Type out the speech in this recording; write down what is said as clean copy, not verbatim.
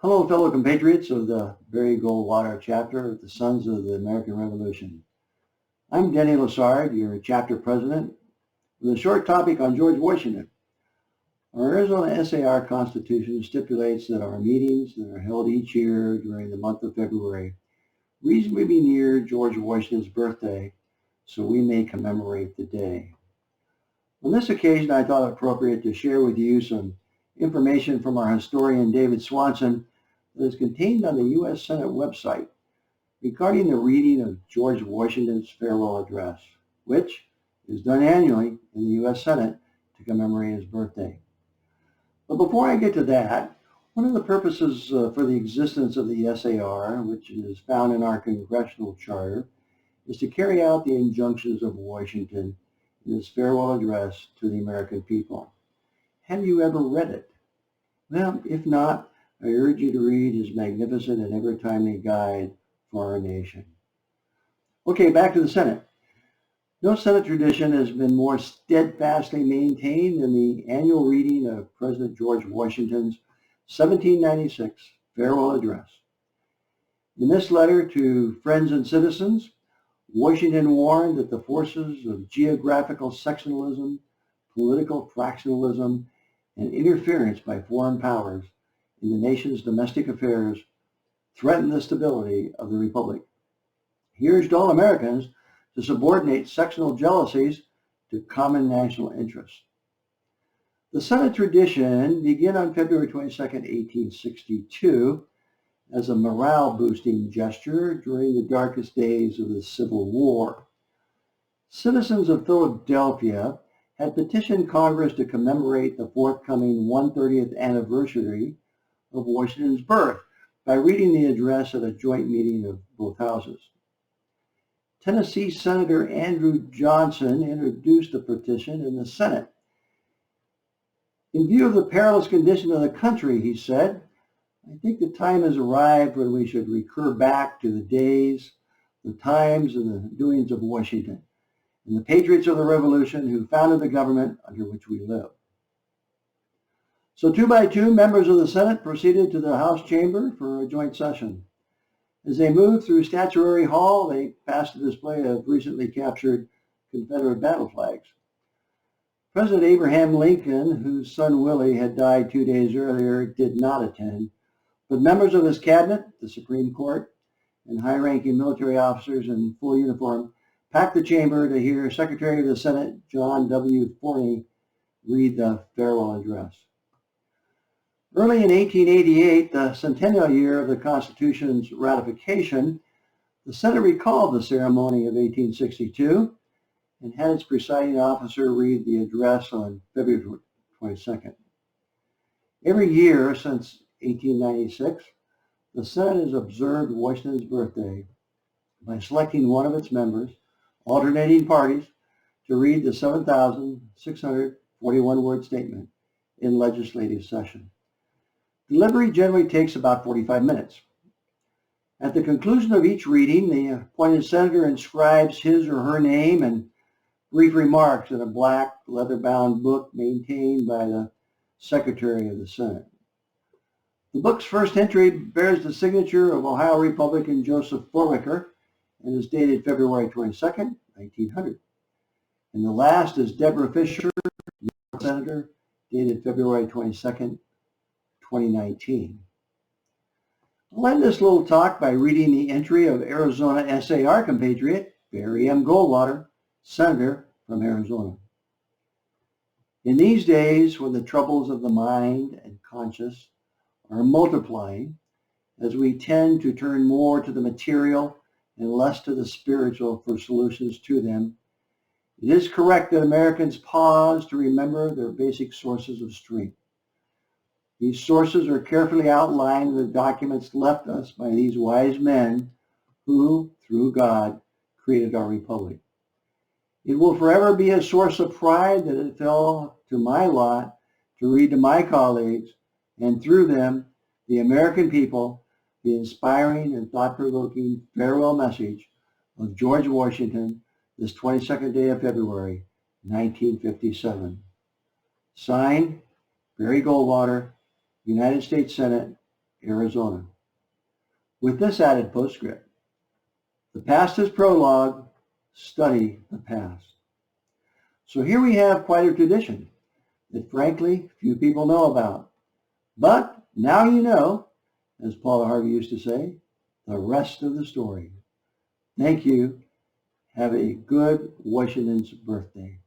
Hello, fellow compatriots of the Barry Goldwater chapter of the Sons of the American Revolution. I'm Denny Lessard, your chapter president, with a short topic on George Washington. Our Arizona SAR Constitution stipulates that our meetings that are held each year during the month of February reasonably near George Washington's birthday, so we may commemorate the day. On this occasion, I thought it appropriate to share with you some information from our historian David Swanson that is contained on the U.S. Senate website regarding the reading of George Washington's farewell address, which is done annually in the U.S. Senate to commemorate his birthday. But before I get to that, one of the purposes for the existence of the SAR, which is found in our congressional charter, is to carry out the injunctions of Washington in his farewell address to the American people. Have you ever read it? Well, if not, I urge you to read his magnificent and ever-timely guide for our nation. Okay, back to the Senate. No Senate tradition has been more steadfastly maintained than the annual reading of President George Washington's 1796 farewell address. In this letter to friends and citizens, Washington warned that the forces of geographical sectionalism, political fractionalism, and interference by foreign powers in the nation's domestic affairs threaten the stability of the Republic. He urged all Americans to subordinate sectional jealousies to common national interests. The Senate tradition began on February 22, 1862, as a morale-boosting gesture during the darkest days of the Civil War. Citizens of Philadelphia had petitioned Congress to commemorate the forthcoming 130th anniversary of Washington's birth by reading the address at a joint meeting of both houses. Tennessee Senator Andrew Johnson introduced the petition in the Senate. In view of the perilous condition of the country, he said, I think the time has arrived when we should recur back to the days, the times, and the doings of Washington, and the patriots of the Revolution who founded the government under which we live. So 2 by 2, members of the Senate proceeded to the House chamber for a joint session. As they moved through Statuary Hall, they passed a display of recently captured Confederate battle flags. President Abraham Lincoln, whose son Willie had died 2 days earlier, did not attend, but members of his cabinet, the Supreme Court, and high-ranking military officers in full uniform packed the chamber to hear Secretary of the Senate John W. Forney read the farewell address. Early in 1888, the centennial year of the Constitution's ratification, the Senate recalled the ceremony of 1862 and had its presiding officer read the address on February 22nd. Every year since 1896, the Senate has observed Washington's birthday by selecting one of its members, alternating parties, to read the 7,641-word statement in legislative session. Delivery generally takes about 45 minutes. At the conclusion of each reading, the appointed senator inscribes his or her name and brief remarks in a black leather-bound book maintained by the Secretary of the Senate. The book's first entry bears the signature of Ohio Republican Joseph Foraker and is dated February 22nd, 1900. And the last is Deborah Fisher, Senator, dated February 22nd, 2019. I'll end this little talk by reading the entry of Arizona SAR compatriot Barry M. Goldwater, Senator from Arizona. In these days when the troubles of the mind and conscience are multiplying, as we tend to turn more to the material and less to the spiritual for solutions to them, it is correct that Americans pause to remember their basic sources of strength. These sources are carefully outlined in the documents left us by these wise men who, through God, created our republic. It will forever be a source of pride that it fell to my lot to read to my colleagues, and through them, the American people, the inspiring and thought-provoking farewell message of George Washington this 22nd day of February, 1957. Signed, Barry Goldwater, United States Senate, Arizona. With this added postscript, the past is prologue, study the past. So here we have quite a tradition that frankly few people know about. But now you know, as Paula Harvey used to say, the rest of the story. Thank you. Have a good Washington's birthday.